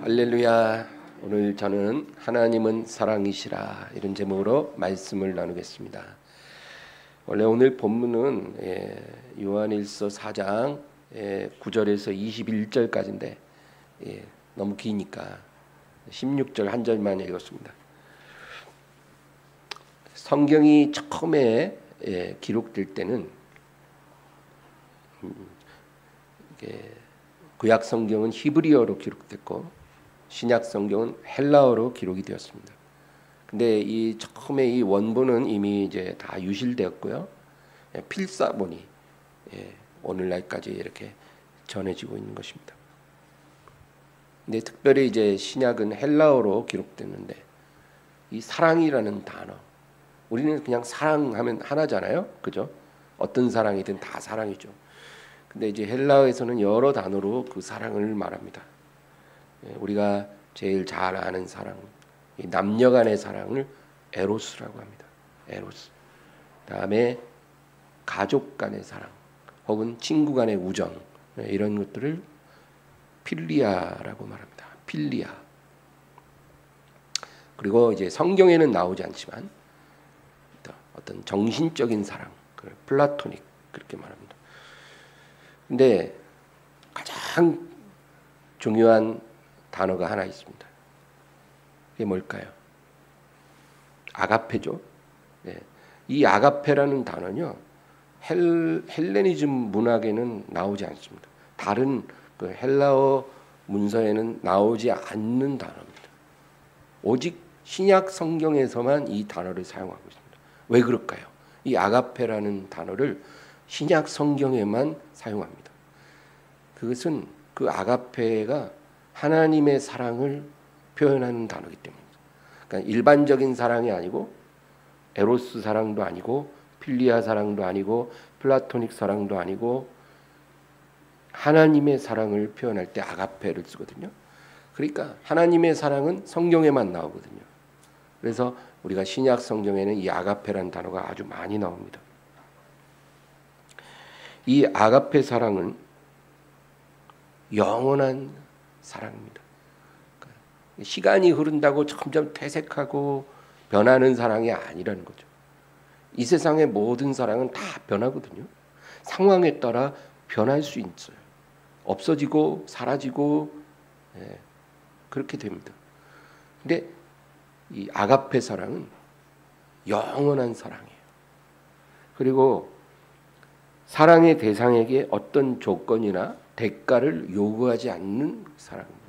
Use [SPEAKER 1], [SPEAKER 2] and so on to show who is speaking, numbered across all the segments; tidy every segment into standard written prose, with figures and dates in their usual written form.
[SPEAKER 1] 할렐루야. 오늘 저는 하나님은 사랑이시라 이런 제목으로 말씀을 나누겠습니다. 원래 오늘 본문은 요한일서 4장 9절에서 21절까지인데 너무 기니까 16절 한 절만 읽었습니다. 성경이 처음에 기록될 때는 구약 성경은 히브리어로 기록됐고 신약 성경은 헬라어로 기록이 되었습니다. 근데 이 처음에 이 원본은 이미 이제 다 유실되었고요. 필사본이 오늘날까지 이렇게 전해지고 있는 것입니다. 근데 특별히 이제 신약은 헬라어로 기록됐는데 이 사랑이라는 단어, 우리는 그냥 사랑하면 하나잖아요, 그죠? 어떤 사랑이든 다 사랑이죠. 근데 이제 헬라어에서는 여러 단어로 그 사랑을 말합니다. 우리가 제일 잘 아는 사랑, 남녀 간의 사랑을 에로스라고 합니다. 에로스. 다음에 가족 간의 사랑, 혹은 친구 간의 우정, 이런 것들을 필리아라고 말합니다. 필리아. 그리고 이제 성경에는 나오지 않지만 어떤 정신적인 사랑, 플라토닉 그렇게 말합니다. 근데 가장 중요한 단어가 하나 있습니다. 그게 뭘까요? 아가페죠. 이 아가페라는 단어는요, 헬레니즘 문학에는 나오지 않습니다. 다른 그 헬라어 문서에는 나오지 않는 단어입니다. 오직 신약 성경에서만 이 단어를 사용하고 있습니다. 왜 그럴까요? 이 아가페라는 단어를 신약 성경에만 사용합니다. 그것은 그 아가페가 하나님의 사랑을 표현하는 단어이기 때문입니다. 그러니까 일반적인 사랑이 아니고 에로스 사랑도 아니고 필리아 사랑도 아니고 플라토닉 사랑도 아니고 하나님의 사랑을 표현할 때 아가페를 쓰거든요. 그러니까 하나님의 사랑은 성경에만 나오거든요. 그래서 우리가 신약 성경에는 이 아가페라는 단어가 아주 많이 나옵니다. 이 아가페 사랑은 영원한 사랑입니다. 시간이 흐른다고 점점 퇴색하고 변하는 사랑이 아니라는 거죠. 이 세상의 모든 사랑은 다 변하거든요. 상황에 따라 변할 수 있어요. 없어지고 사라지고 그렇게 됩니다. 근데 이 아가페 사랑은 영원한 사랑이에요. 그리고 사랑의 대상에게 어떤 조건이나 대가를 요구하지 않는 사랑입니다.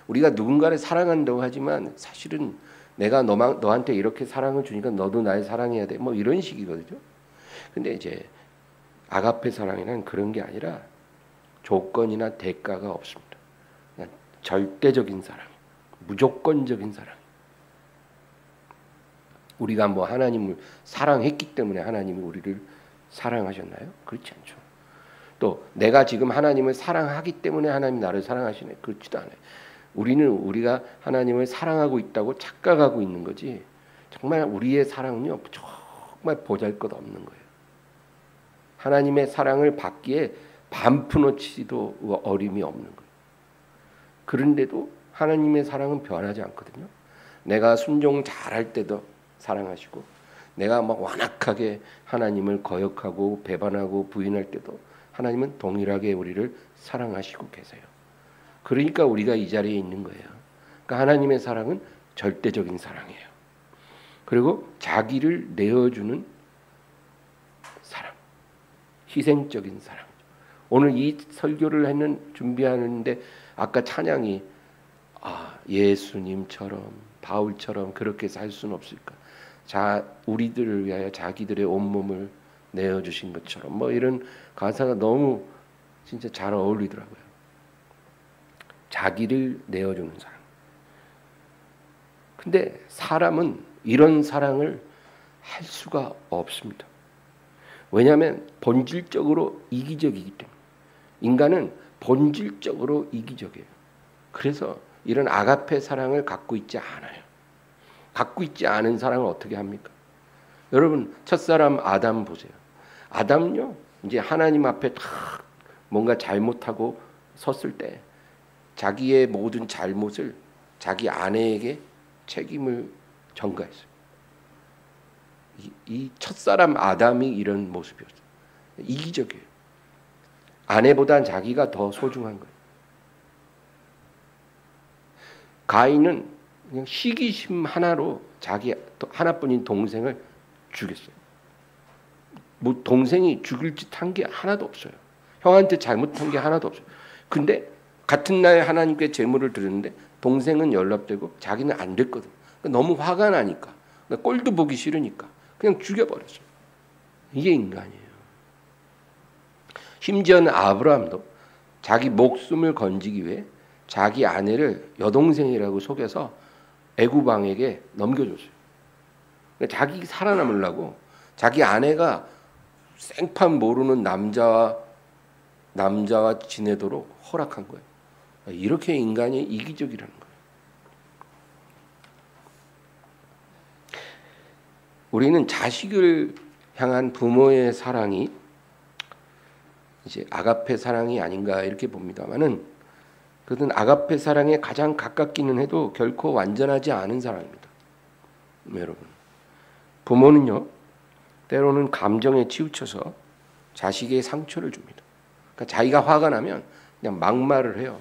[SPEAKER 1] 우리가 누군가를 사랑한다고 하지만 사실은 내가 너한테 이렇게 사랑을 주니까 너도 날 사랑해야 돼. 뭐 이런 식이거든요. 근데 이제 아가페 사랑이란 그런 게 아니라 조건이나 대가가 없습니다. 그냥 절대적인 사랑, 무조건적인 사랑. 우리가 뭐 하나님을 사랑했기 때문에 하나님이 우리를 사랑하셨나요? 그렇지 않죠. 또 내가 지금 하나님을 사랑하기 때문에 하나님이 나를 사랑하시네. 그렇지도 않아요. 우리가 하나님을 사랑하고 있다고 착각하고 있는 거지. 정말 우리의 사랑은요, 정말 보잘것없는 거예요. 하나님의 사랑을 받기에 반푼어치도 어림이 없는 거예요. 그런데도 하나님의 사랑은 변하지 않거든요. 내가 순종 잘할 때도 사랑하시고, 내가 막 완악하게 하나님을 거역하고 배반하고 부인할 때도 하나님은 동일하게 우리를 사랑하시고 계세요. 그러니까 우리가 이 자리에 있는 거예요. 그러니까 하나님의 사랑은 절대적인 사랑이에요. 그리고 자기를 내어주는 사랑, 희생적인 사랑. 오늘 이 설교를 준비하는데 아까 찬양이 예수님처럼 바울처럼 그렇게 살 수는 없을까? 우리들을 위하여 자기들의 온몸을 내어주신 것처럼 뭐 이런 가사가 너무 진짜 잘 어울리더라고요. 자기를 내어주는 사랑. 근데 사람은 이런 사랑을 할 수가 없습니다. 왜냐하면 본질적으로 이기적이기 때문에. 인간은 본질적으로 이기적이에요. 그래서 이런 아가페 사랑을 갖고 있지 않아요. 갖고 있지 않은 사랑을 어떻게 합니까? 여러분 첫사람 아담 보세요. 아담은요 이제 하나님 앞에 다 뭔가 잘못하고 섰을 때 자기의 모든 잘못을 자기 아내에게 책임을 전가했어요. 이 첫사람 아담이 이런 모습이었어요. 이기적이에요. 아내보단 자기가 더 소중한 거예요. 가인은 그냥 시기심 하나로 자기 하나뿐인 동생을 죽였어요. 뭐 동생이 죽일 짓 한 게 하나도 없어요. 형한테 잘못한 게 하나도 없어요. 근데 같은 날 하나님께 제물을 드렸는데 동생은 연락되고 자기는 안 됐거든. 너무 화가 나니까, 꼴도 보기 싫으니까 그냥 죽여버렸어요. 이게 인간이에요. 심지어는 아브라함도 자기 목숨을 건지기 위해 자기 아내를 여동생이라고 속여서 애굽 왕에게 넘겨줬어요. 자기 살아남으려고 자기 아내가 생판 모르는 남자와 지내도록 허락한 거예요. 이렇게 인간이 이기적이라는 거예요. 우리는 자식을 향한 부모의 사랑이 이제 아가페 사랑이 아닌가 이렇게 봅니다만은, 그것은 아가페 사랑에 가장 가깝기는 해도 결코 완전하지 않은 사랑입니다. 여러분, 부모는요 때로는 감정에 치우쳐서 자식에게 상처를 줍니다. 그러니까 자기가 화가 나면 그냥 막말을 해요.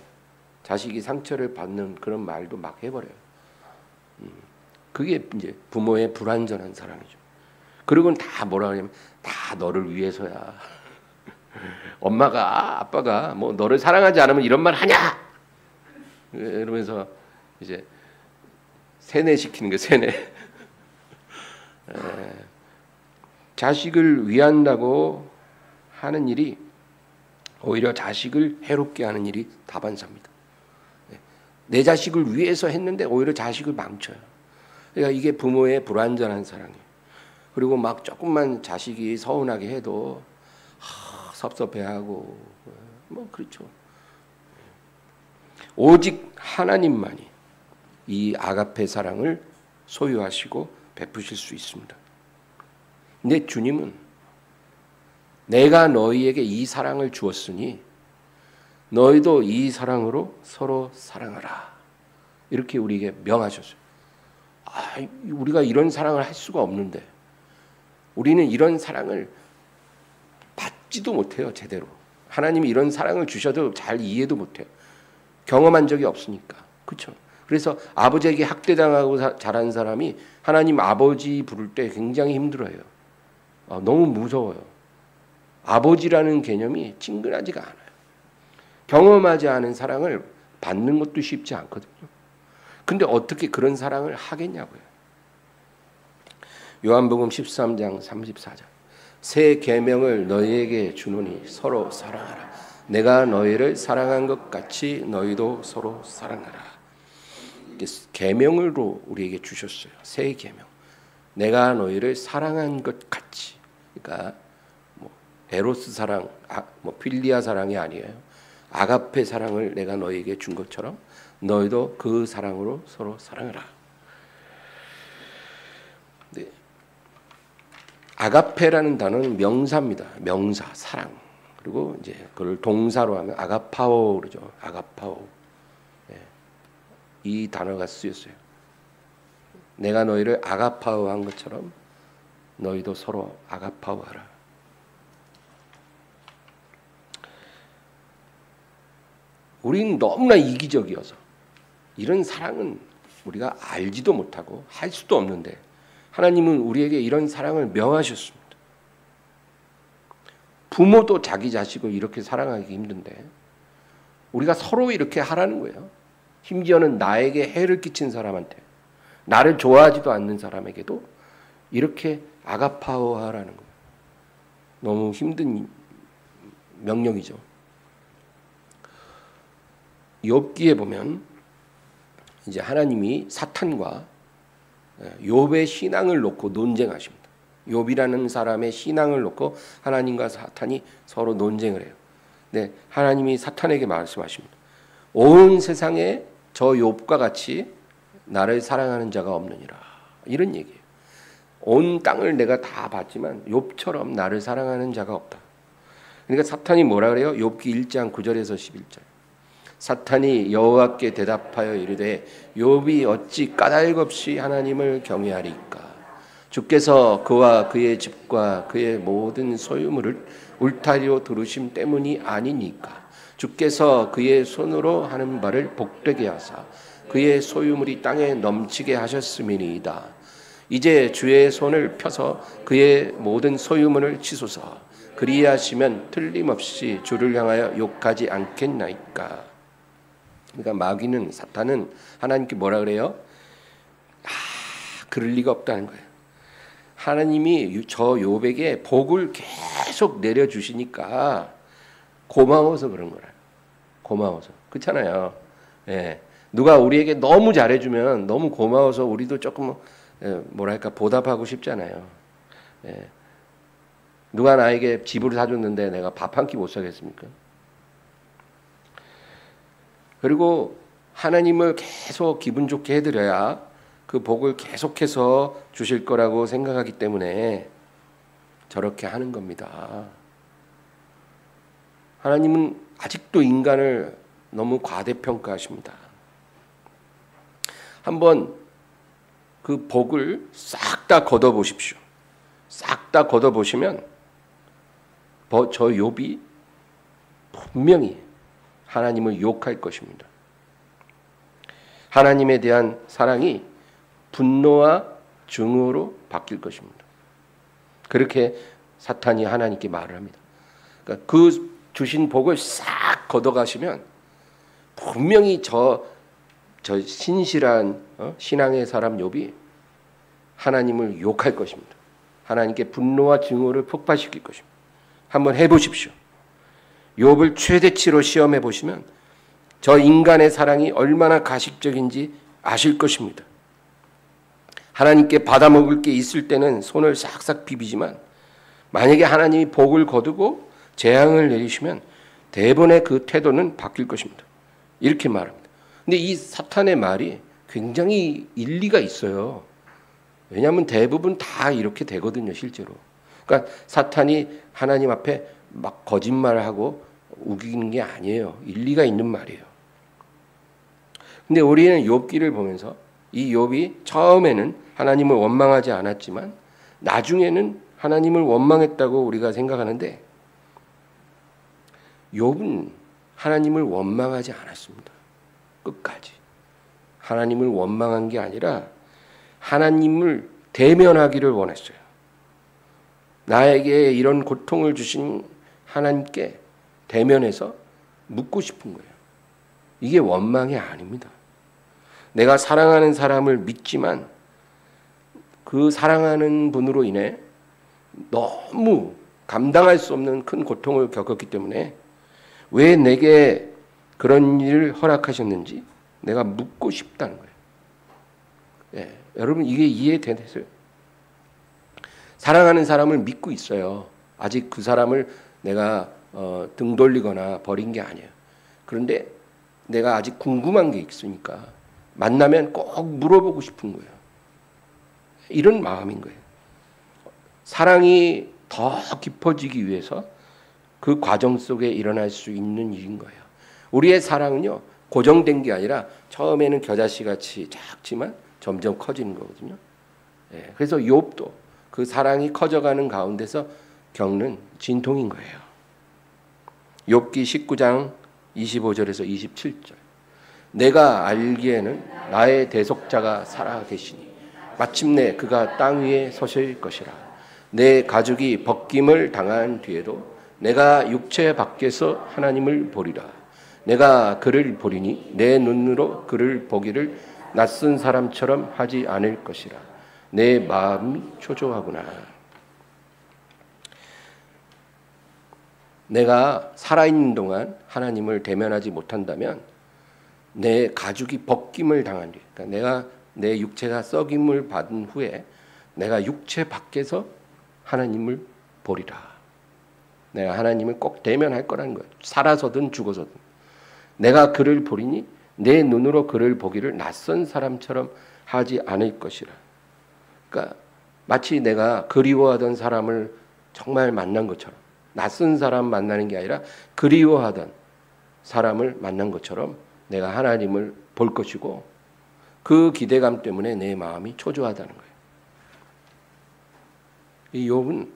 [SPEAKER 1] 자식이 상처를 받는 그런 말도 막 해버려요. 그게 이제 부모의 불완전한 사랑이죠. 그리고는 다 뭐라 그러냐면 다 너를 위해서야. 엄마가 아빠가 뭐 너를 사랑하지 않으면 이런 말 하냐? 이러면서 이제 세뇌시키는 게 세뇌. 자식을 위한다고 하는 일이 오히려 자식을 해롭게 하는 일이 다반사입니다. 내 자식을 위해서 했는데 오히려 자식을 망쳐요. 그러니까 이게 부모의 불완전한 사랑이에요. 그리고 막 조금만 자식이 서운하게 해도 섭섭해하고 뭐 그렇죠. 오직 하나님만이 이 아가페 사랑을 소유하시고 베푸실 수 있습니다. 근데 주님은 내가 너희에게 이 사랑을 주었으니 너희도 이 사랑으로 서로 사랑하라. 이렇게 우리에게 명하셨어요. 우리가 이런 사랑을 할 수가 없는데, 우리는 이런 사랑을 받지도 못해요. 제대로. 하나님이 이런 사랑을 주셔도 잘 이해도 못해요. 경험한 적이 없으니까. 그렇죠? 그래서 아버지에게 학대당하고 자란 사람이 하나님 아버지 부를 때 굉장히 힘들어해요. 너무 무서워요. 아버지라는 개념이 친근하지가 않아요. 경험하지 않은 사랑을 받는 것도 쉽지 않거든요. 근데 어떻게 그런 사랑을 하겠냐고요. 요한복음 13장 34절. 새 계명을 너희에게 주노니 서로 사랑하라. 내가 너희를 사랑한 것 같이 너희도 서로 사랑하라. 계명으로 우리에게 주셨어요. 새 계명. 내가 너희를 사랑한 것 같이. 그러니까 뭐 에로스 사랑, 뭐 필리아 사랑이 아니에요. 아가페 사랑을 내가 너희에게 준 것처럼 너희도 그 사랑으로 서로 사랑하라. 네. 아가페라는 단어는 명사입니다. 명사, 사랑. 그리고 이제 그걸 동사로 하면 아가파오 그러죠. 아가파오. 네. 이 단어가 쓰였어요. 내가 너희를 아가파오한 것처럼 너희도 서로 아가파오하라. 우리는 너무나 이기적이어서 이런 사랑은 우리가 알지도 못하고 할 수도 없는데, 하나님은 우리에게 이런 사랑을 명하셨습니다. 부모도 자기 자식을 이렇게 사랑하기 힘든데 우리가 서로 이렇게 하라는 거예요. 심지어는 나에게 해를 끼친 사람한테, 나를 좋아하지도 않는 사람에게도 이렇게 아가파오하라는 거예요. 너무 힘든 명령이죠. 욥기에 보면 이제 하나님이 사탄과 욥의 신앙을 놓고 논쟁하십니다. 욥이라는 사람의 신앙을 놓고 하나님과 사탄이 서로 논쟁을 해요. 네, 하나님이 사탄에게 말씀하십니다. 온 세상에 저 욥과 같이 나를 사랑하는 자가 없느니라. 이런 얘기예요. 온 땅을 내가 다 봤지만 욥처럼 나를 사랑하는 자가 없다. 그러니까 사탄이 뭐라 그래요? 욥기 1장 9절에서 11절. 사탄이 여호와께 대답하여 이르되 욥이 어찌 까닭없이 하나님을 경외하리까? 주께서 그와 그의 집과 그의 모든 소유물을 울타리로 두르심 때문이 아니니까. 주께서 그의 손으로 하는 바를 복되게 하사 그의 소유물이 땅에 넘치게 하셨음이니이다. 이제 주의 손을 펴서 그의 모든 소유물을 치소서. 그리하시면 틀림없이 주를 향하여 욕하지 않겠나이까. 그러니까 마귀는, 사탄은 하나님께 뭐라 그래요? 그럴 리가 없다는 거예요. 하나님이 저 욥에게 복을 계속 내려주시니까 고마워서 그런 거라. 고마워서. 그렇잖아요. 예. 누가 우리에게 너무 잘해주면 너무 고마워서 우리도 조금 뭐랄까 보답하고 싶잖아요. 예. 누가 나에게 집을 사줬는데 내가 밥 한 끼 못 사겠습니까? 그리고 하나님을 계속 기분 좋게 해드려야 그 복을 계속해서 주실 거라고 생각하기 때문에 저렇게 하는 겁니다. 하나님은 아직도 인간을 너무 과대평가하십니다. 한번 그 복을 싹 다 걷어보십시오. 싹 다 걷어보시면 저 욥이 분명히 하나님을 욕할 것입니다. 하나님에 대한 사랑이 분노와 증오로 바뀔 것입니다. 그렇게 사탄이 하나님께 말을 합니다. 그러니까 그 주신 복을 싹 걷어가시면 분명히 저 신실한 신앙의 사람 욥이 하나님을 욕할 것입니다. 하나님께 분노와 증오를 폭발시킬 것입니다. 한번 해보십시오. 욥을 최대치로 시험해 보시면 저 인간의 사랑이 얼마나 가식적인지 아실 것입니다. 하나님께 받아먹을 게 있을 때는 손을 싹싹 비비지만 만약에 하나님이 복을 거두고 재앙을 내리시면 대부분의 그 태도는 바뀔 것입니다. 이렇게 말합니다. 근데 이 사탄의 말이 굉장히 일리가 있어요. 왜냐하면 대부분 다 이렇게 되거든요, 실제로. 그러니까 사탄이 하나님 앞에 막 거짓말을 하고 우기는 게 아니에요. 일리가 있는 말이에요. 근데 우리는 욥기를 보면서 이 욥이 처음에는 하나님을 원망하지 않았지만 나중에는 하나님을 원망했다고 우리가 생각하는데 욥은 하나님을 원망하지 않았습니다. 끝까지. 하나님을 원망한 게 아니라 하나님을 대면하기를 원했어요. 나에게 이런 고통을 주신 하나님께 대면해서 묻고 싶은 거예요. 이게 원망이 아닙니다. 내가 사랑하는 사람을 믿지만 그 사랑하는 분으로 인해 너무 감당할 수 없는 큰 고통을 겪었기 때문에 왜 내게 그런 일을 허락하셨는지 내가 묻고 싶다는 거예요. 예, 여러분 이게 이해되세요? 사랑하는 사람을 믿고 있어요. 아직 그 사람을 내가 등 돌리거나 버린 게 아니에요. 그런데 내가 아직 궁금한 게 있으니까 만나면 꼭 물어보고 싶은 거예요. 이런 마음인 거예요. 사랑이 더 깊어지기 위해서 그 과정 속에 일어날 수 있는 일인 거예요. 우리의 사랑은요 고정된 게 아니라 처음에는 겨자씨같이 작지만 점점 커지는 거거든요. 예, 그래서 욥도 그 사랑이 커져가는 가운데서 겪는 진통인 거예요. 욥기 19장 25절에서 27절. 내가 알기에는 나의 대속자가 살아 계시니 마침내 그가 땅 위에 서실 것이라. 내 가죽이 벗김을 당한 뒤에도 내가 육체 밖에서 하나님을 보리라. 내가 그를 보리니 내 눈으로 그를 보기를 낯선 사람처럼 하지 않을 것이라. 내 마음이 초조하구나. 내가 살아있는 동안 하나님을 대면하지 못한다면 내 가죽이 벗김을 당한 뒤, 그러니까 내가 내 육체가 썩임을 받은 후에 내가 육체 밖에서 하나님을 보리라. 내가 하나님을 꼭 대면할 거라는 거예요. 살아서든 죽어서든. 내가 그를 보리니 내 눈으로 그를 보기를 낯선 사람처럼 하지 않을 것이라. 그러니까 마치 내가 그리워하던 사람을 정말 만난 것처럼 낯선 사람 만나는 게 아니라 그리워하던 사람을 만난 것처럼 내가 하나님을 볼 것이고 그 기대감 때문에 내 마음이 초조하다는 거예요. 이 욥은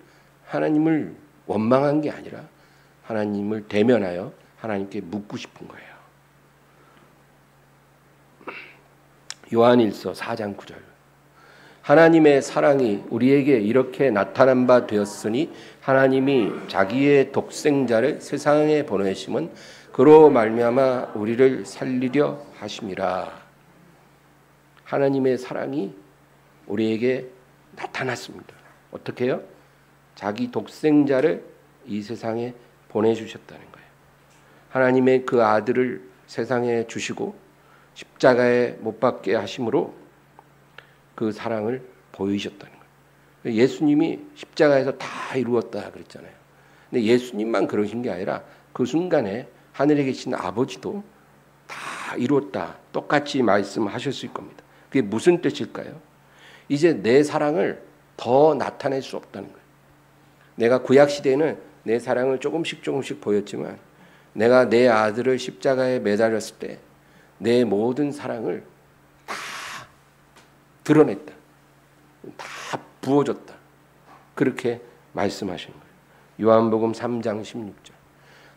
[SPEAKER 1] 하나님을 원망한 게 아니라 하나님을 대면하여 하나님께 묻고 싶은 거예요. 요한일서 4장 9절. 하나님의 사랑이 우리에게 이렇게 나타난 바 되었으니 하나님이 자기의 독생자를 세상에 보내심은 그로 말미암아 우리를 살리려 하심이라. 하나님의 사랑이 우리에게 나타났습니다. 어떻게 해요? 자기 독생자를 이 세상에 보내주셨다는 거예요. 하나님의 그 아들을 세상에 주시고 십자가에 못 박게 하심으로 그 사랑을 보이셨다는 거예요. 예수님이 십자가에서 다 이루었다 그랬잖아요. 근데 예수님만 그러신 게 아니라 그 순간에 하늘에 계신 아버지도 다 이루었다 똑같이 말씀하셨을 겁니다. 그게 무슨 뜻일까요? 이제 내 사랑을 더 나타낼 수 없다는 거예요. 내가 구약 시대에는 내 사랑을 조금씩 보였지만 내가 내 아들을 십자가에 매달렸을 때 내 모든 사랑을 다 드러냈다. 다 부어줬다. 그렇게 말씀하신 거예요. 요한복음 3장 16절.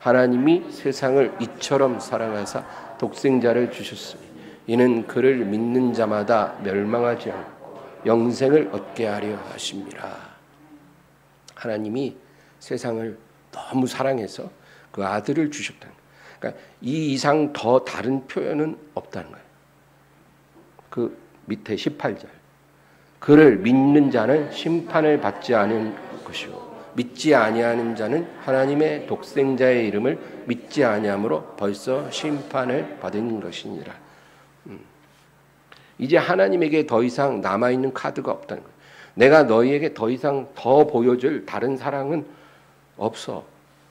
[SPEAKER 1] 하나님이 세상을 이처럼 사랑하사 독생자를 주셨으니 이는 그를 믿는 자마다 멸망하지 않고 영생을 얻게 하려 하심이라. 하나님이 세상을 너무 사랑해서 그 아들을 주셨다는 거예요. 그러니까 이 이상 더 다른 표현은 없다는 거예요. 그 밑에 18절. 그를 믿는 자는 심판을 받지 않은 것이요 믿지 아니하는 자는 하나님의 독생자의 이름을 믿지 아니함으로 벌써 심판을 받은 것이니라. 이제 하나님에게 더 이상 남아있는 카드가 없다는 거예요. 내가 너희에게 더 이상 더 보여줄 다른 사랑은 없어.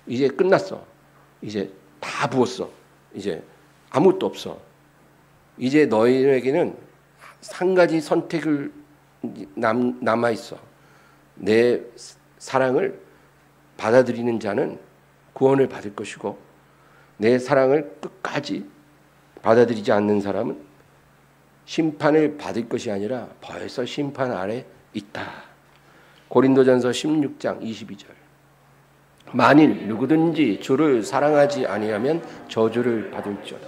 [SPEAKER 1] 이제 끝났어. 이제 다 부었어. 이제 아무것도 없어. 이제 너희에게는 한 가지 선택을 남아있어. 내 사랑을 받아들이는 자는 구원을 받을 것이고 내 사랑을 끝까지 받아들이지 않는 사람은 심판을 받을 것이 아니라 벌써 심판 아래 있다. 고린도전서 16장 22절. 만일 누구든지 주를 사랑하지 아니하면 저주를 받을지어다.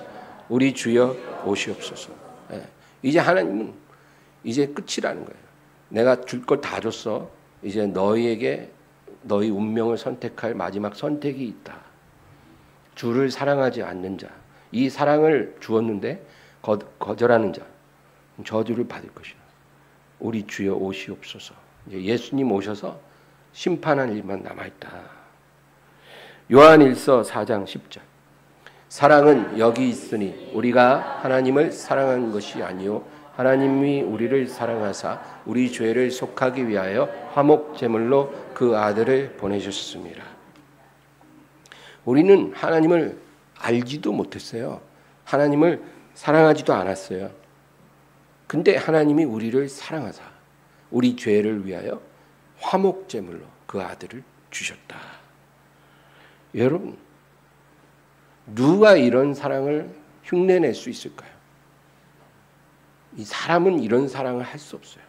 [SPEAKER 1] 우리 주여 오시옵소서. 이제 하나님은 이제 끝이라는 거예요. 내가 줄 걸 다 줬어. 이제 너희에게 너희 운명을 선택할 마지막 선택이 있다. 주를 사랑하지 않는 자, 이 사랑을 주었는데 거절하는 자, 저주를 받을 것이다. 우리 주여 오시옵소서. 이제 예수님 오셔서 심판할 일만 남아있다. 요한일서 4장 10절. 사랑은 여기 있으니 우리가 하나님을 사랑한 것이 아니요 하나님이 우리를 사랑하사 우리 죄를 속하기 위하여 화목 제물로 그 아들을 보내셨습니다. 우리는 하나님을 알지도 못했어요. 하나님을 사랑하지도 않았어요. 근데 하나님이 우리를 사랑하사 우리 죄를 위하여 화목 제물로 그 아들을 주셨다. 여러분, 누가 이런 사랑을 흉내낼 수 있을까요? 이 사람은 이런 사랑을 할 수 없어요.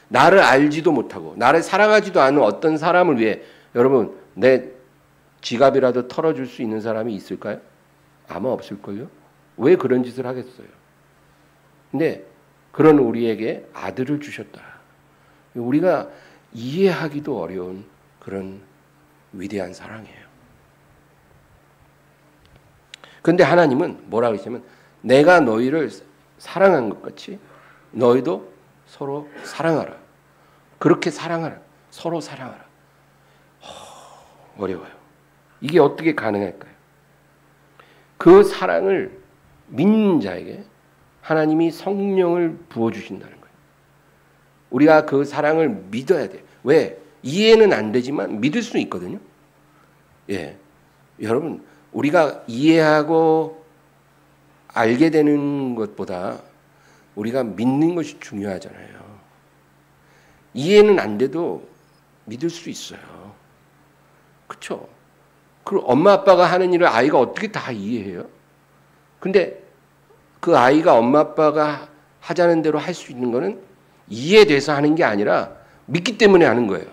[SPEAKER 1] 나를 알지도 못하고 나를 사랑하지도 않은 어떤 사람을 위해 여러분 내 지갑이라도 털어줄 수 있는 사람이 있을까요? 아마 없을걸요. 왜 그런 짓을 하겠어요? 근데 그런 우리에게 아들을 주셨다. 우리가 이해하기도 어려운 그런 위대한 사랑이에요. 근데 하나님은 뭐라고 했냐면 내가 너희를 사랑한 것 같이 너희도 서로 사랑하라. 그렇게 사랑하라. 서로 사랑하라. 어려워요. 이게 어떻게 가능할까요? 그 사랑을 믿는 자에게 하나님이 성령을 부어주신다는 거예요. 우리가 그 사랑을 믿어야 돼요. 왜? 이해는 안 되지만 믿을 수는 있거든요. 예, 여러분 우리가 이해하고 알게 되는 것보다 우리가 믿는 것이 중요하잖아요. 이해는 안 돼도 믿을 수 있어요. 그렇죠? 그 엄마 아빠가 하는 일을 아이가 어떻게 다 이해해요? 근데 그 아이가 엄마 아빠가 하자는 대로 할 수 있는 거는 이해돼서 하는 게 아니라 믿기 때문에 하는 거예요.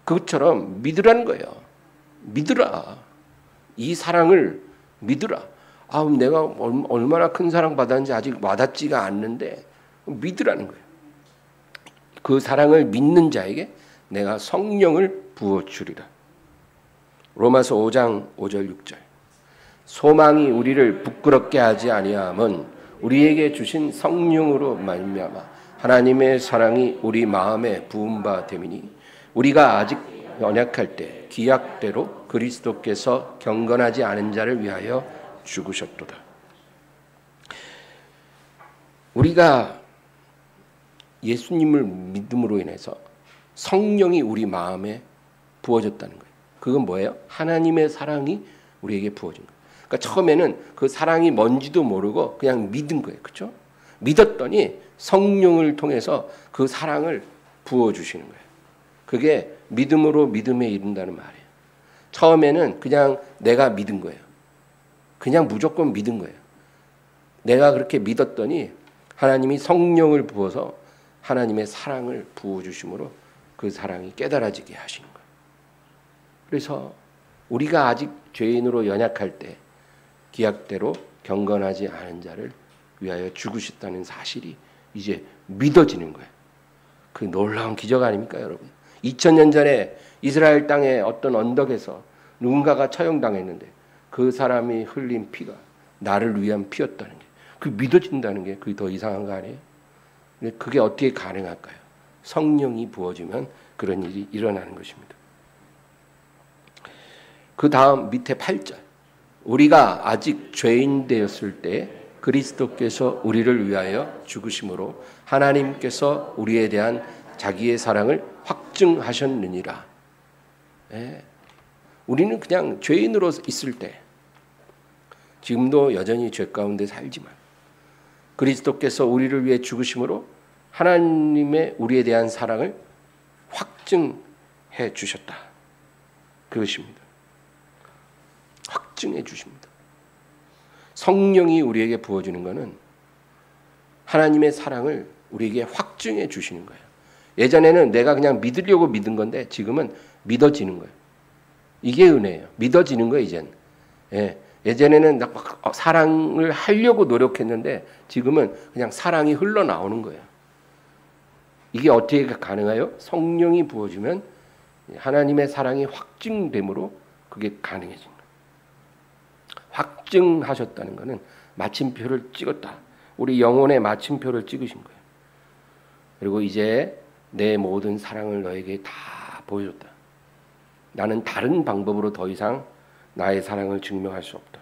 [SPEAKER 1] 그것처럼 믿으라는 거예요. 믿으라. 이 사랑을 믿으라. 아, 내가 얼마나 큰 사랑 받았는지 아직 와닿지가 않는데 믿으라는 거예요. 그 사랑을 믿는 자에게 내가 성령을 부어주리라. 로마서 5장 5절 6절. 소망이 우리를 부끄럽게 하지 아니함은 우리에게 주신 성령으로 말미암아 하나님의 사랑이 우리 마음에 부은 바 됨이니 우리가 아직 연약할 때 기약대로 그리스도께서 경건하지 않은 자를 위하여 죽으셨도다. 우리가 예수님을 믿음으로 인해서 성령이 우리 마음에 부어졌다는 거예요. 그건 뭐예요? 하나님의 사랑이 우리에게 부어진 거예요. 그러니까 처음에는 그 사랑이 뭔지도 모르고 그냥 믿은 거예요. 그렇죠? 믿었더니 성령을 통해서 그 사랑을 부어주시는 거예요. 그게 믿음으로 믿음에 이른다는 말이에요. 처음에는 그냥 내가 믿은 거예요. 그냥 무조건 믿은 거예요. 내가 그렇게 믿었더니 하나님이 성령을 부어서 하나님의 사랑을 부어주심으로 그 사랑이 깨달아지게 하시는 거예요. 그래서 우리가 아직 죄인으로 연약할 때 기약대로 경건하지 않은 자를 위하여 죽으셨다는 사실이 이제 믿어지는 거예요. 그 놀라운 기적 아닙니까, 여러분? 2000년 전에 이스라엘 땅의 어떤 언덕에서 누군가가 처형당했는데 그 사람이 흘린 피가 나를 위한 피였다는 게, 그 믿어진다는 게 그게 더 이상한 거 아니에요? 근데 그게 어떻게 가능할까요? 성령이 부어지면 그런 일이 일어나는 것입니다. 그 다음 밑에 8절. 우리가 아직 죄인 되었을 때 그리스도께서 우리를 위하여 죽으심으로 하나님께서 우리에 대한 자기의 사랑을 확증하셨느니라. 예. 우리는 그냥 죄인으로 있을 때, 지금도 여전히 죄 가운데 살지만 그리스도께서 우리를 위해 죽으심으로 하나님의 우리에 대한 사랑을 확증해 주셨다. 그것입니다. 확증해 주십니다. 성령이 우리에게 부어주는 것은 하나님의 사랑을 우리에게 확증해 주시는 거예요. 예전에는 내가 그냥 믿으려고 믿은 건데 지금은 믿어지는 거예요. 이게 은혜예요. 믿어지는 거예요, 이제는. 예. 예전에는 막 사랑을 하려고 노력했는데 지금은 그냥 사랑이 흘러나오는 거예요. 이게 어떻게 가능해요? 성령이 부어주면 하나님의 사랑이 확증됨으로 그게 가능해진 거예요. 확증하셨다는 것은 마침표를 찍었다. 우리 영혼의 마침표를 찍으신 거예요. 그리고 이제 내 모든 사랑을 너에게 다 보여줬다. 나는 다른 방법으로 더 이상 나의 사랑을 증명할 수 없다.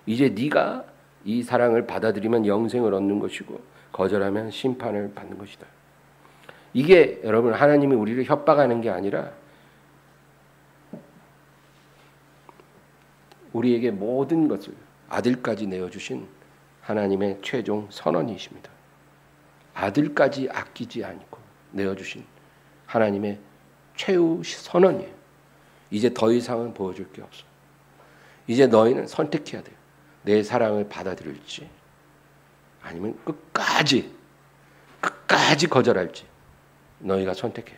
[SPEAKER 1] 이제 네가 이 사랑을 받아들이면 영생을 얻는 것이고 거절하면 심판을 받는 것이다. 이게 여러분 하나님이 우리를 협박하는 게 아니라 우리에게 모든 것을 아들까지 내어주신 하나님의 최종 선언이십니다. 아들까지 아끼지 않고 내어주신 하나님의 최후 선언이에요. 이제 더 이상은 보여줄 게 없어. 이제 너희는 선택해야 돼요. 내 사랑을 받아들일지 아니면 끝까지 거절할지 너희가 선택해.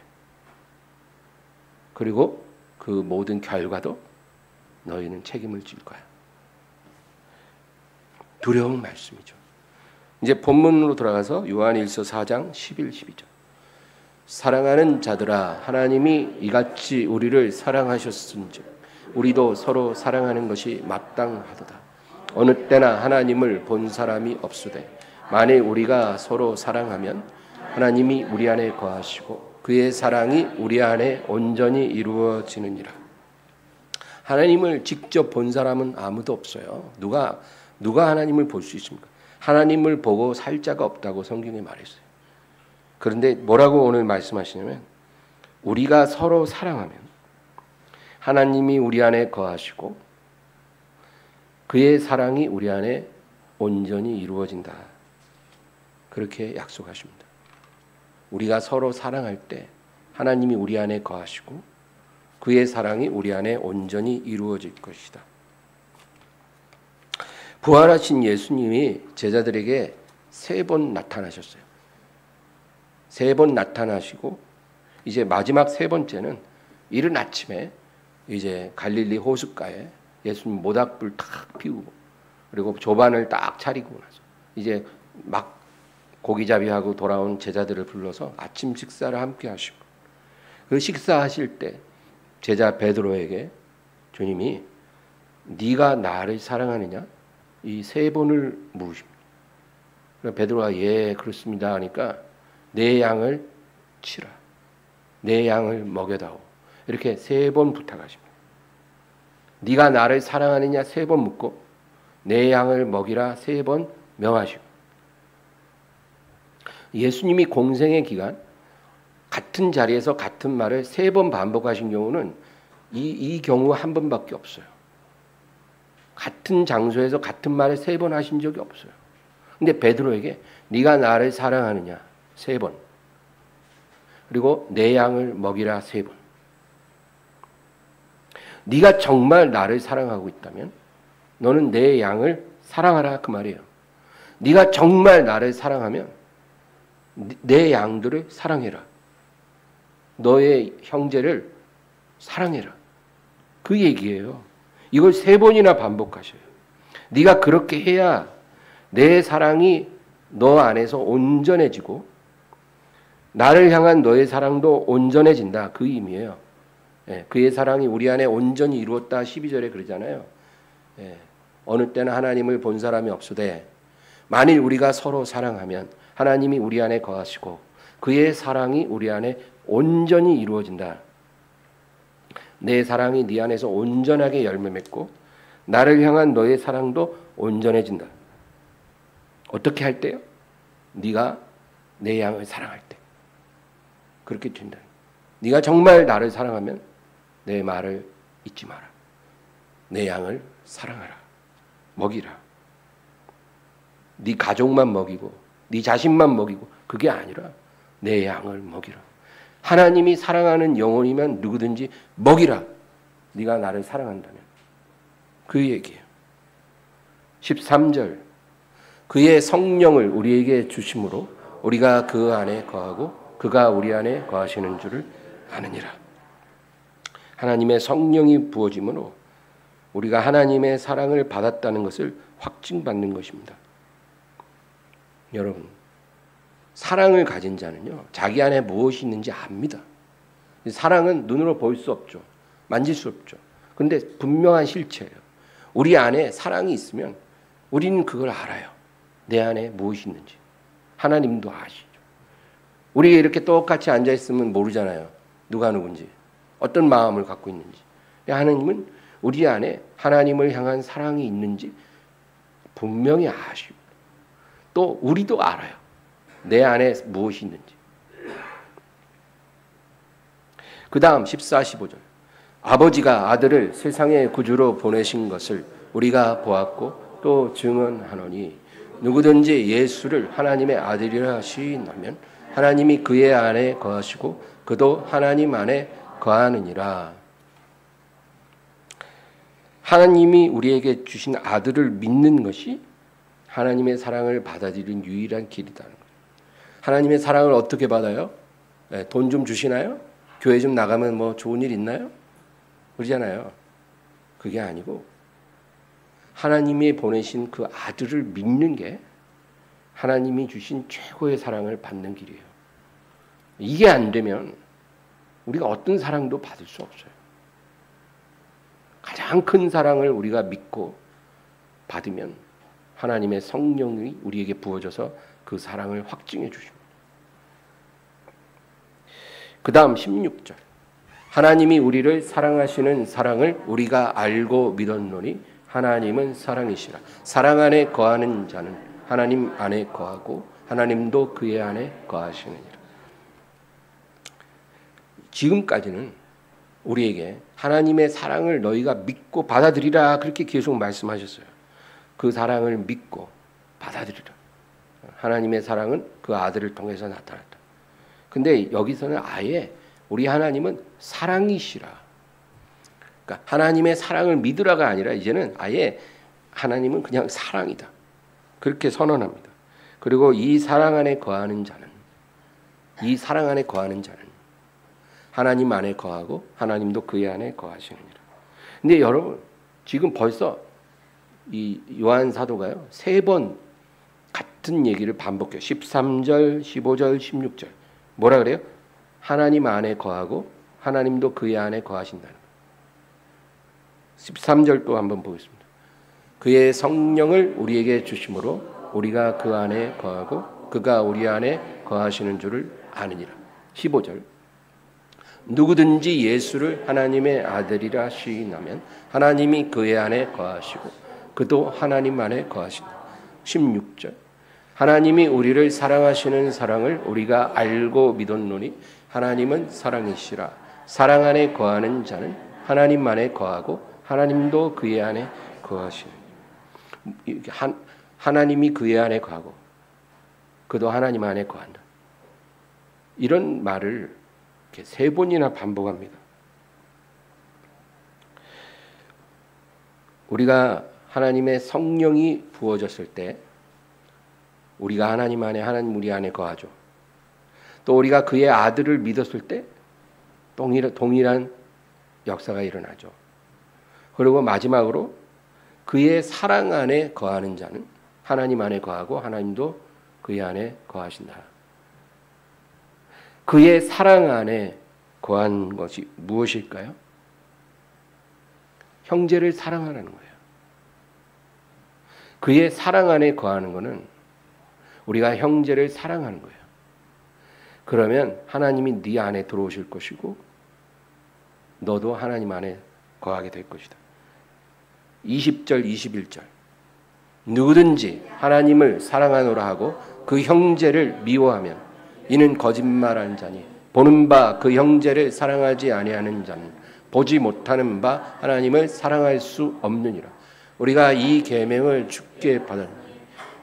[SPEAKER 1] 그리고 그 모든 결과도 너희는 책임을 질 거야. 두려운 말씀이죠. 이제 본문으로 돌아가서 요한일서 4장 11, 12절. 사랑하는 자들아, 하나님이 이같이 우리를 사랑하셨은즉 우리도 서로 사랑하는 것이 마땅하도다. 어느 때나 하나님을 본 사람이 없으되 만일 우리가 서로 사랑하면 하나님이 우리 안에 거하시고 그의 사랑이 우리 안에 온전히 이루어지느니라. 하나님을 직접 본 사람은 아무도 없어요. 누가 하나님을 볼 수 있습니까? 하나님을 보고 살 자가 없다고 성경에 말했어요. 그런데 뭐라고 오늘 말씀하시냐면 우리가 서로 사랑하면 하나님이 우리 안에 거하시고 그의 사랑이 우리 안에 온전히 이루어진다. 그렇게 약속하십니다. 우리가 서로 사랑할 때 하나님이 우리 안에 거하시고 그의 사랑이 우리 안에 온전히 이루어질 것이다. 부활하신 예수님이 제자들에게 3번 나타나셨어요. 3번 나타나시고 이제 마지막 3번째는 이른 아침에 이제 갈릴리 호숫가에 예수님 모닥불 탁 피우고 그리고 조반을 딱 차리고 나서 이제 막 고기잡이하고 돌아온 제자들을 불러서 아침 식사를 함께 하시고 그 식사하실 때 제자 베드로에게 주님이 네가 나를 사랑하느냐 이 3번을 물으십니다. 베드로가 예 그렇습니다 하니까 내 양을 치라 내 양을 먹여다오 이렇게 3번 부탁하십니다. 네가 나를 사랑하느냐 3번 묻고 내 양을 먹이라 3번 명하시고 예수님이 공생의 기간 같은 자리에서 같은 말을 3번 반복하신 경우는 이 경우 한 번밖에 없어요. 같은 장소에서 같은 말을 3번 하신 적이 없어요. 근데 베드로에게 네가 나를 사랑하느냐 3번 그리고 내 양을 먹이라 3번. 네가 정말 나를 사랑하고 있다면 너는 내 양을 사랑하라 그 말이에요. 네가 정말 나를 사랑하면 내 양들을 사랑해라. 너의 형제를 사랑해라. 그 얘기예요. 이걸 3번이나 반복하셔요. 네가 그렇게 해야 내 사랑이 너 안에서 온전해지고 나를 향한 너의 사랑도 온전해진다. 그 의미예요. 그의 사랑이 우리 안에 온전히 이루었다. 12절에 그러잖아요. 어느 때는 하나님을 본 사람이 없으되 만일 우리가 서로 사랑하면 하나님이 우리 안에 거하시고 그의 사랑이 우리 안에 온전히 이루어진다. 내 사랑이 네 안에서 온전하게 열매 맺고 나를 향한 너의 사랑도 온전해진다. 어떻게 할 때요? 네가 내 양을 사랑할 때. 그렇게 된다. 네가 정말 나를 사랑하면 내 말을 잊지 마라. 내 양을 사랑하라. 먹이라. 네 가족만 먹이고 네 자신만 먹이고 그게 아니라 내 양을 먹이라. 하나님이 사랑하는 영혼이면 누구든지 먹이라. 네가 나를 사랑한다면. 그 얘기예요. 13절 그의 성령을 우리에게 주심으로 우리가 그 안에 거하고 그가 우리 안에 거하시는 줄을 아느니라. 하나님의 성령이 부어짐으로 우리가 하나님의 사랑을 받았다는 것을 확증받는 것입니다. 여러분 사랑을 가진 자는요 자기 안에 무엇이 있는지 압니다. 사랑은 눈으로 볼 수 없죠. 만질 수 없죠. 그런데 분명한 실체예요. 우리 안에 사랑이 있으면 우리는 그걸 알아요. 내 안에 무엇이 있는지. 하나님도 아시죠. 우리 이렇게 똑같이 앉아있으면 모르잖아요. 누가 누군지. 어떤 마음을 갖고 있는지. 하나님은 우리 안에 하나님을 향한 사랑이 있는지 분명히 아시고 또 우리도 알아요. 내 안에 무엇이 있는지. 그 다음 14, 15절 아버지가 아들을 세상의 구주로 보내신 것을 우리가 보았고 또 증언하노니 누구든지 예수를 하나님의 아들이라 하시나면 하나님이 그의 안에 거하시고 그도 하나님 안에 거하느니라. 하나님이 우리에게 주신 아들을 믿는 것이 하나님의 사랑을 받아들이는 유일한 길이다는 거예요. 하나님의 사랑을 어떻게 받아요? 돈 좀 주시나요? 교회 좀 나가면 뭐 좋은 일 있나요? 그러잖아요. 그게 아니고 하나님이 보내신 그 아들을 믿는 게 하나님이 주신 최고의 사랑을 받는 길이에요. 이게 안 되면 우리가 어떤 사랑도 받을 수 없어요. 가장 큰 사랑을 우리가 믿고 받으면 하나님의 성령이 우리에게 부어져서 그 사랑을 확증해 주십니다. 그 다음 16절 하나님이 우리를 사랑하시는 사랑을 우리가 알고 믿었노니 하나님은 사랑이시라. 사랑 안에 거하는 자는 하나님 안에 거하고 하나님도 그의 안에 거하시느니라. 지금까지는 우리에게 하나님의 사랑을 너희가 믿고 받아들이라 그렇게 계속 말씀하셨어요. 그 사랑을 믿고 받아들이라. 하나님의 사랑은 그 아들을 통해서 나타났다. 근데 여기서는 아예 우리 하나님은 사랑이시라. 그러니까 하나님의 사랑을 믿으라가 아니라 이제는 아예 하나님은 그냥 사랑이다. 그렇게 선언합니다. 그리고 이 사랑 안에 거하는 자는 하나님 안에 거하고 하나님도 그의 안에 거하시느니라. 근데 여러분 지금 벌써 이 요한 사도가요 3번 같은 얘기를 반복해요. 13절, 15절, 16절 뭐라 그래요? 하나님 안에 거하고 하나님도 그의 안에 거하신다는 거예요. 13절 또 한번 보겠습니다. 그의 성령을 우리에게 주심으로 우리가 그 안에 거하고 그가 우리 안에 거하시는 줄을 아느니라. 15절 누구든지 예수를 하나님의 아들이라 시인하면 하나님이 그의 안에 거하시고 그도 하나님 안에 거하신다. 16절 하나님이 우리를 사랑하시는 사랑을 우리가 알고 믿었노니 하나님은 사랑이시라. 사랑 안에 거하는 자는 하나님 안에 거하고 하나님도 그의 안에 거하시는. 하나님이 그의 안에 거하고 그도 하나님 안에 거한다. 이런 말을 이렇게 3번이나 반복합니다. 우리가 하나님의 성령이 부어졌을 때 우리가 하나님 안에 하나님 우리 안에 거하죠. 또 우리가 그의 아들을 믿었을 때 동일한 역사가 일어나죠. 그리고 마지막으로 그의 사랑 안에 거하는 자는 하나님 안에 거하고 하나님도 그의 안에 거하신다. 그의 사랑 안에 거한 것이 무엇일까요? 형제를 사랑하라는 거예요. 그의 사랑 안에 거하는 것은 우리가 형제를 사랑하는 거예요. 그러면 하나님이 네 안에 들어오실 것이고 너도 하나님 안에 거하게 될 것이다. 20절 21절 누구든지 하나님을 사랑하노라 하고 그 형제를 미워하면 이는 거짓말하는 자니 보는 바 그 형제를 사랑하지 아니하는 자는 보지 못하는 바 하나님을 사랑할 수 없느니라. 우리가 이 계명을 주께 받았니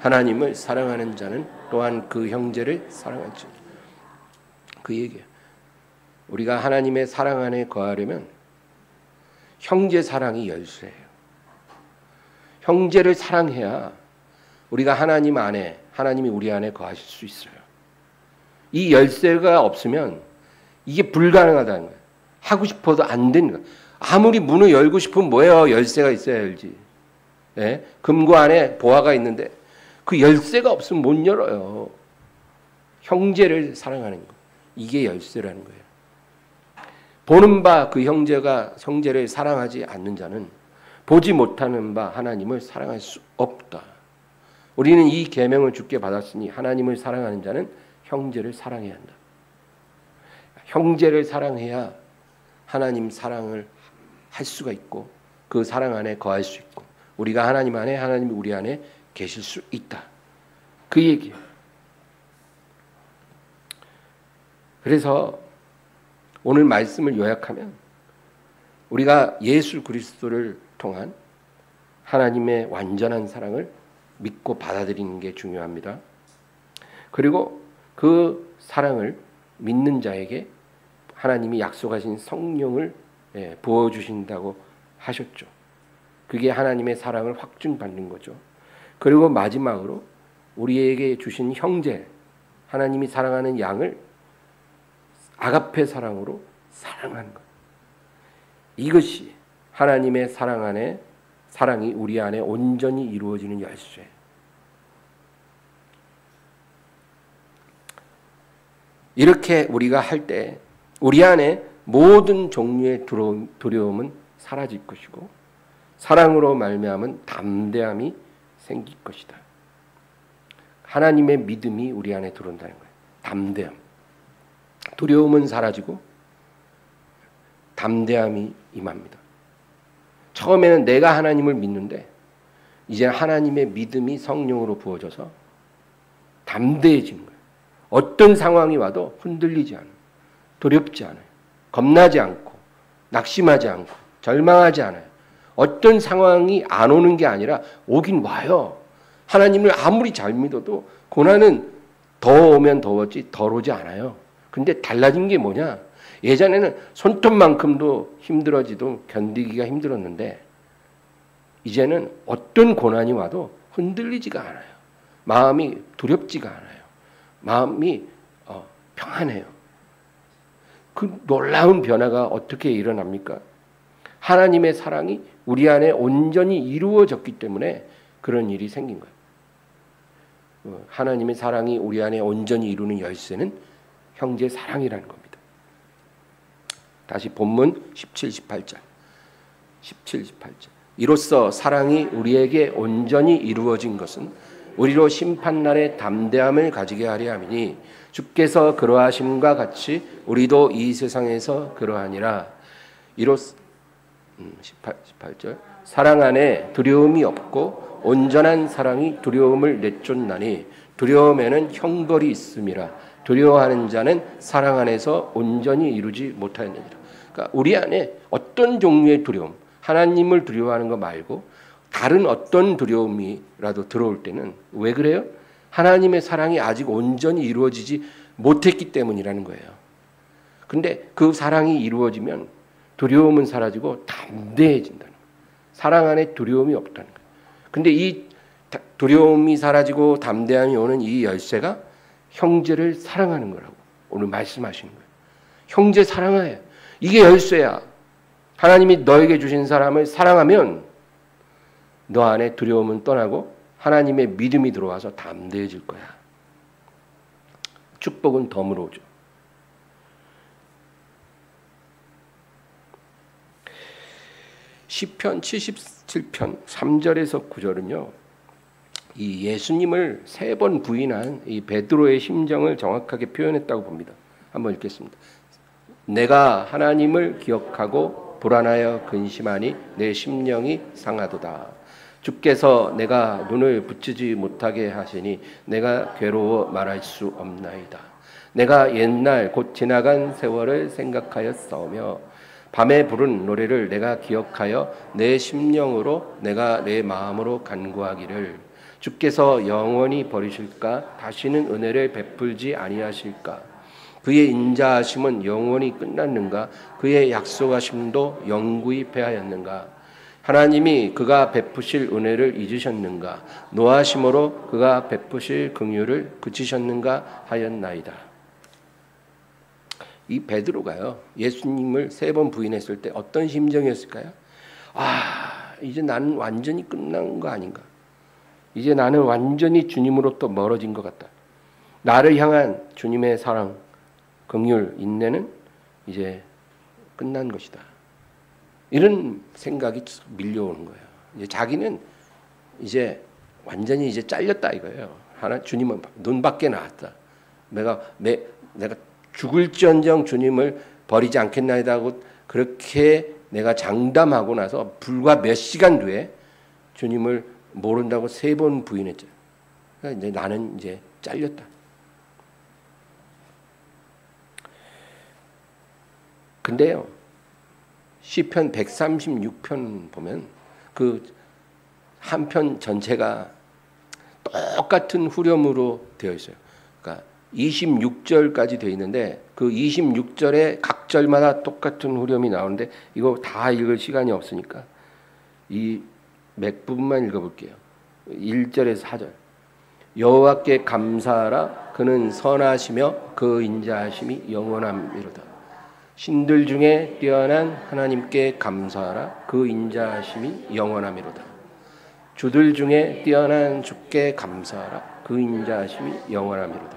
[SPEAKER 1] 하나님을 사랑하는 자는 또한 그 형제를 사랑할지. 그 얘기예요. 우리가 하나님의 사랑 안에 거하려면 형제 사랑이 열쇠예요. 형제를 사랑해야 우리가 하나님 안에 하나님이 우리 안에 거하실 수 있어요. 이 열쇠가 없으면 이게 불가능하다는 거예요. 하고 싶어도 안 되는 거예요. 아무리 문을 열고 싶으면 뭐예요? 열쇠가 있어야 열지. 네? 금고 안에 보화가 있는데 그 열쇠가 없으면 못 열어요. 형제를 사랑하는 거. 이게 열쇠라는 거예요. 보는 바 그 형제를 사랑하지 않는 자는 보지 못하는 바 하나님을 사랑할 수 없다. 우리는 이 계명을 주께 받았으니 하나님을 사랑하는 자는 형제를 사랑해야 한다. 형제를 사랑해야 하나님 사랑을 할 수가 있고 그 사랑 안에 거할 수 있고 우리가 하나님 안에 하나님이 우리 안에 계실 수 있다. 그 얘기예요. 그래서 오늘 말씀을 요약하면 우리가 예수 그리스도를 통한 하나님의 완전한 사랑을 믿고 받아들이는 게 중요합니다. 그리고 그 사랑을 믿는 자에게 하나님이 약속하신 성령을 부어주신다고 하셨죠. 그게 하나님의 사랑을 확증받는 거죠. 그리고 마지막으로 우리에게 주신 형제, 하나님이 사랑하는 양을 아가페 사랑으로 사랑하는 것. 이것이 하나님의 사랑이 우리 안에 온전히 이루어지는 열쇠. 이렇게 우리가 할 때 우리 안에 모든 종류의 두려움은 사라질 것이고 사랑으로 말미암은 담대함이 생길 것이다. 하나님의 믿음이 우리 안에 들어온다는 거예요. 담대함. 두려움은 사라지고 담대함이 임합니다. 처음에는 내가 하나님을 믿는데 이제 하나님의 믿음이 성령으로 부어져서 담대해지는 거예요. 어떤 상황이 와도 흔들리지 않아요. 두렵지 않아요. 겁나지 않고 낙심하지 않고 절망하지 않아요. 어떤 상황이 안 오는 게 아니라 오긴 와요. 하나님을 아무리 잘 믿어도 고난은 더 오면 더웠지 덜 오지 않아요. 근데 달라진 게 뭐냐? 예전에는 손톱만큼도 힘들어지도 견디기가 힘들었는데 이제는 어떤 고난이 와도 흔들리지가 않아요. 마음이 두렵지가 않아요. 마음이 평안해요. 그 놀라운 변화가 어떻게 일어납니까? 하나님의 사랑이 우리 안에 온전히 이루어졌기 때문에 그런 일이 생긴 거예요. 하나님의 사랑이 우리 안에 온전히 이루는 열쇠는 형제 사랑이라는 겁니다. 다시 본문 17, 18절. 17, 18절. 이로써 사랑이 우리에게 온전히 이루어진 것은 우리로 심판날에 담대함을 가지게 하려 함이니 주께서 그러하심과 같이 우리도 이 세상에서 그러하니라. 이로써 18절. 사랑 안에 두려움이 없고 온전한 사랑이 두려움을 내쫓나니 두려움에는 형벌이 있음이라. 두려워하는 자는 사랑 안에서 온전히 이루지 못하였느니라. 그러니까 우리 안에 어떤 종류의 두려움, 하나님을 두려워하는 거 말고 다른 어떤 두려움이라도 들어올 때는 왜 그래요? 하나님의 사랑이 아직 온전히 이루어지지 못했기 때문이라는 거예요. 근데 그 사랑이 이루어지면 두려움은 사라지고 담대해진다는 거예요. 사랑 안에 두려움이 없다는 거예요. 근데 이 두려움이 사라지고 담대함이 오는 이 열쇠가 형제를 사랑하는 거라고 오늘 말씀하시는 거예요. 형제 사랑해. 이게 열쇠야. 하나님이 너에게 주신 사람을 사랑하면 너 안에 두려움은 떠나고 하나님의 믿음이 들어와서 담대해질 거야. 축복은 덤으로 오죠. 시편 77편 3절에서 9절은요. 이 예수님을 3번 부인한 이 베드로의 심정을 정확하게 표현했다고 봅니다. 한번 읽겠습니다. 내가 하나님을 기억하고 불안하여 근심하니 내 심령이 상하도다. 주께서 내가 눈을 붙이지 못하게 하시니 내가 괴로워 말할 수 없나이다. 내가 옛날 곧 지나간 세월을 생각하였사오며 밤에 부른 노래를 내가 기억하여 내 심령으로 내가 내 마음으로 간구하기를 주께서 영원히 버리실까? 다시는 은혜를 베풀지 아니하실까? 그의 인자하심은 영원히 끝났는가? 그의 약속하심도 영구히 패하였는가? 하나님이 그가 베푸실 은혜를 잊으셨는가? 노하심으로 그가 베푸실 긍휼을 그치셨는가 하였나이다. 이 베드로가요, 예수님을 3번 부인했을 때 어떤 심정이었을까요? 이제 나는 완전히 끝난 거 아닌가? 이제 나는 완전히 주님으로부터 멀어진 것 같다. 나를 향한 주님의 사랑, 긍휼, 인내는 이제 끝난 것이다. 이런 생각이 밀려오는 거예요. 이제 자기는 이제 완전히 이제 잘렸다 이거예요. 주님은 눈 밖에 나왔다. 내가 죽을지언정 주님을 버리지 않겠나이다 하고 그렇게 내가 장담하고 나서 불과 몇 시간 뒤에 주님을 모른다고 3번 부인했죠. 그러니까 이제 나는 이제 잘렸다. 근데요, 시편 136편 보면 그 한 편 전체가 똑같은 후렴으로 되어 있어요. 그러니까 26절까지 되어 있는데 그 26절에 각 절마다 똑같은 후렴이 나오는데 이거 다 읽을 시간이 없으니까 이 몇 부분만 읽어볼게요. 1절에서 4절. 여호와께 감사하라. 그는 선하시며 그 인자하심이 영원함이로다. 신들 중에 뛰어난 하나님께 감사하라. 그 인자하심이 영원함이로다. 주들 중에 뛰어난 주께 감사하라. 그 인자하심이 영원함이로다.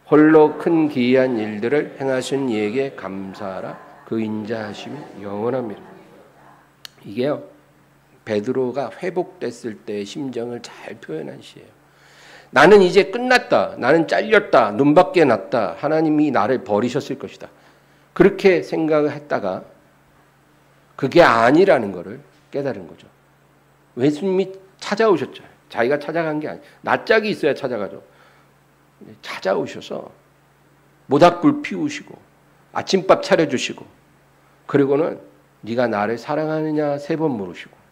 [SPEAKER 1] 홀로 큰 기이한 일들을 행하신 이에게 감사하라. 그 인자하심이 영원함이로다. 이게요, 베드로가 회복됐을 때의 심정을 잘 표현한 시예요. 나는 이제 끝났다. 나는 잘렸다. 눈밖에 났다. 하나님이 나를 버리셨을 것이다. 그렇게 생각을 했다가 그게 아니라는 것을 깨달은 거죠. 예수님이 찾아오셨죠. 자기가 찾아간 게 아니에요. 낯짝이 있어야 찾아가죠. 찾아오셔서 모닥불 피우시고 아침밥 차려주시고 그리고는 네가 나를 사랑하느냐 3번 물으시고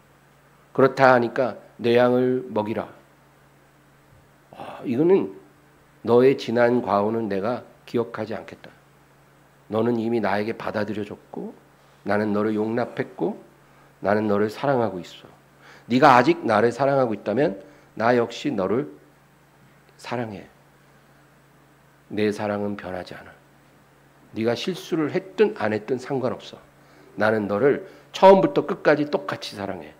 [SPEAKER 1] 그렇다 하니까 내 양을 먹이라. 이거는 너의 지난 과오는 내가 기억하지 않겠다. 너는 이미 나에게 받아들여졌고 나는 너를 용납했고 나는 너를 사랑하고 있어. 네가 아직 나를 사랑하고 있다면 나 역시 너를 사랑해. 내 사랑은 변하지 않아. 네가 실수를 했든 안 했든 상관없어. 나는 너를 처음부터 끝까지 똑같이 사랑해.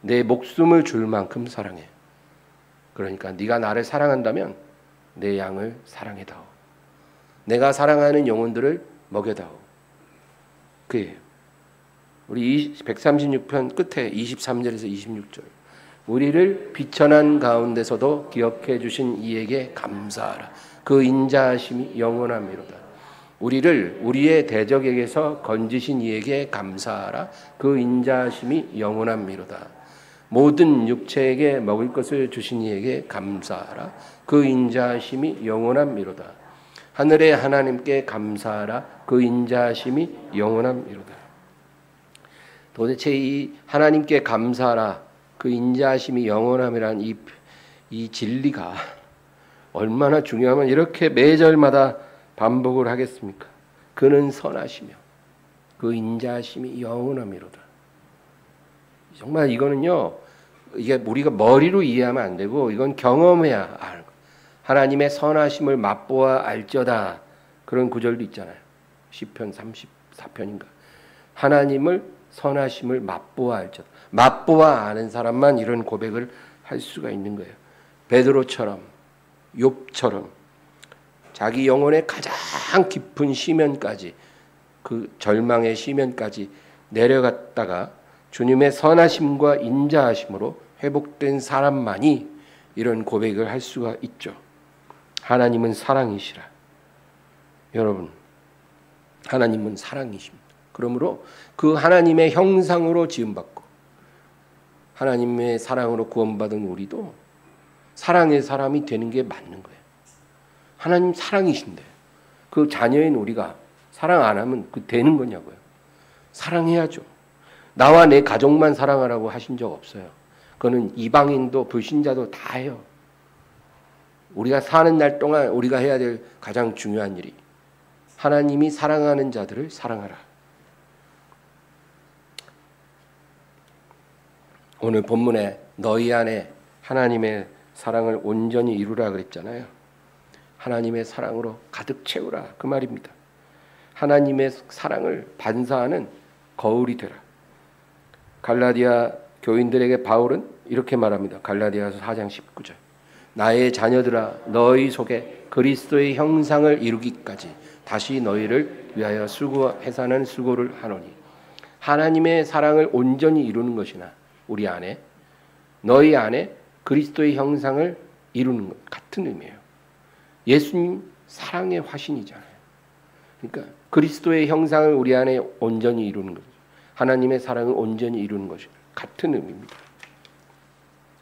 [SPEAKER 1] 내 목숨을 줄 만큼 사랑해. 그러니까 네가 나를 사랑한다면 내 양을 사랑해다오. 내가 사랑하는 영혼들을 먹여다오. 그예요. 우리 136편 끝에 23절에서 26절. 우리를 비천한 가운데서도 기억해 주신 이에게 감사하라. 그 인자하심이 영원함이로다. 우리를 우리의 대적에게서 건지신 이에게 감사하라. 그 인자하심이 영원함이로다. 모든 육체에게 먹을 것을 주신 이에게 감사하라. 그 인자하심이 영원함이로다. 하늘의 하나님께 감사하라. 그 인자하심이 영원함이로다. 도대체 이 하나님께 감사하라. 그 인자하심이 영원함이란 이 진리가 얼마나 중요하면 이렇게 매절마다 반복을 하겠습니까? 그는 선하시며 그 인자하심이 영원함이로다. 정말 이거는요, 이게 우리가 머리로 이해하면 안 되고 이건 경험해야 아는 거예요. 하나님의 선하심을 맛보아 알쩌다. 그런 구절도 있잖아요. 시편 34편인가. 하나님을 선하심을 맛보아 알쩌다. 맛보아 아는 사람만 이런 고백을 할 수가 있는 거예요. 베드로처럼, 욥처럼 자기 영혼의 가장 깊은 시면까지, 그 절망의 시면까지 내려갔다가 주님의 선하심과 인자하심으로 회복된 사람만이 이런 고백을 할 수가 있죠. 하나님은 사랑이시라. 여러분, 하나님은 사랑이십니다. 그러므로 그 하나님의 형상으로 지음받고 하나님의 사랑으로 구원받은 우리도 사랑의 사람이 되는 게 맞는 거예요. 하나님 사랑이신데 그 자녀인 우리가 사랑 안 하면 그 되는 거냐고요. 사랑해야죠. 나와 내 가족만 사랑하라고 하신 적 없어요. 그거는 이방인도 불신자도 다 해요. 우리가 사는 날 동안 우리가 해야 될 가장 중요한 일이 하나님이 사랑하는 자들을 사랑하라. 오늘 본문에 너희 안에 하나님의 사랑을 온전히 이루라 그랬잖아요. 하나님의 사랑으로 가득 채우라 그 말입니다. 하나님의 사랑을 반사하는 거울이 되라. 갈라디아 교인들에게 바울은 이렇게 말합니다. 갈라디아서 4장 19절. 나의 자녀들아 너희 속에 그리스도의 형상을 이루기까지 다시 너희를 위하여 수고해사는 수고를 하노니. 하나님의 사랑을 온전히 이루는 것이나 우리 안에, 너희 안에 그리스도의 형상을 이루는 것 같은 의미예요. 예수님 사랑의 화신이잖아요. 그러니까 그리스도의 형상을 우리 안에 온전히 이루는 거죠. 하나님의 사랑을 온전히 이루는 것이 같은 의미입니다.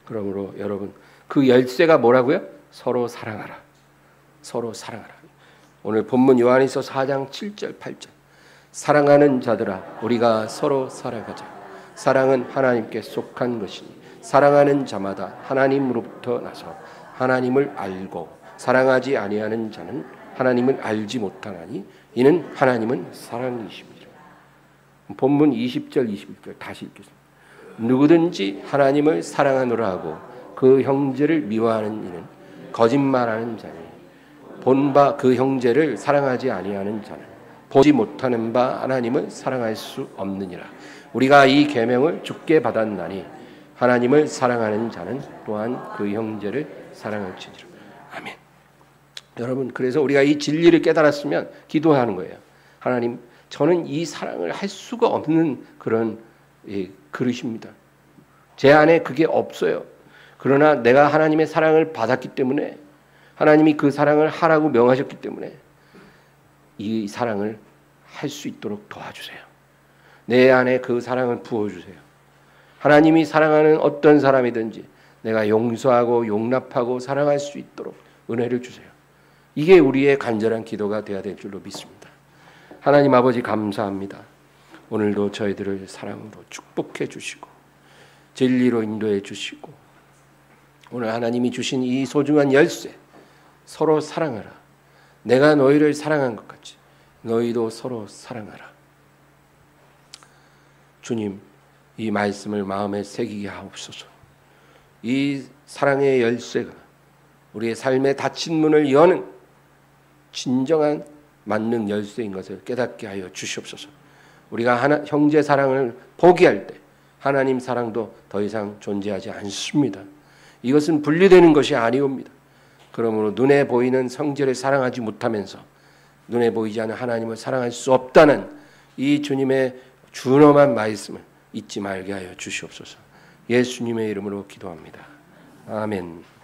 [SPEAKER 1] 그러므로 여러분, 그 열쇠가 뭐라고요? 서로 사랑하라. 서로 사랑하라. 오늘 본문 요한일서 4장 7절 8절. 사랑하는 자들아 우리가 서로 살아가자. 사랑은 하나님께 속한 것이니 사랑하는 자마다 하나님으로부터 나서 하나님을 알고 사랑하지 아니하는 자는 하나님을 알지 못하나니 이는 하나님은 사랑이십니다. 본문 20절 21절 다시 읽겠습니다. 누구든지 하나님을 사랑하노라 하고 그 형제를 미워하는 이는 거짓말하는 자니 본 바 그 형제를 사랑하지 아니하는 자는 보지 못하는 바 하나님을 사랑할 수 없느니라. 우리가 이 계명을 주께 받았나니 하나님을 사랑하는 자는 또한 그 형제를 사랑할지니라. 아멘. 여러분, 그래서 우리가 이 진리를 깨달았으면 기도하는 거예요. 하나님, 저는 이 사랑을 할 수가 없는 그런 그릇입니다. 제 안에 그게 없어요. 그러나 내가 하나님의 사랑을 받았기 때문에 하나님이 그 사랑을 하라고 명하셨기 때문에 이 사랑을 할 수 있도록 도와주세요. 내 안에 그 사랑을 부어주세요. 하나님이 사랑하는 어떤 사람이든지 내가 용서하고 용납하고 사랑할 수 있도록 은혜를 주세요. 이게 우리의 간절한 기도가 되어야 될 줄로 믿습니다. 하나님 아버지 감사합니다. 오늘도 저희들을 사랑으로 축복해 주시고 진리로 인도해 주시고 오늘 하나님이 주신 이 소중한 열쇠 서로 사랑하라. 내가 너희를 사랑한 것 같이 너희도 서로 사랑하라. 주님, 이 말씀을 마음에 새기게 하옵소서. 이 사랑의 열쇠가 우리의 삶의 닫힌 문을 여는 진정한 맞는 열쇠인 것을 깨닫게 하여 주시옵소서. 우리가 형제 사랑을 포기할 때 하나님 사랑도 더 이상 존재하지 않습니다. 이것은 분리되는 것이 아니옵니다. 그러므로 눈에 보이는 성질을 사랑하지 못하면서 눈에 보이지 않는 하나님을 사랑할 수 없다는 이 주님의 준엄한 말씀을 잊지 말게 하여 주시옵소서. 예수님의 이름으로 기도합니다. 아멘.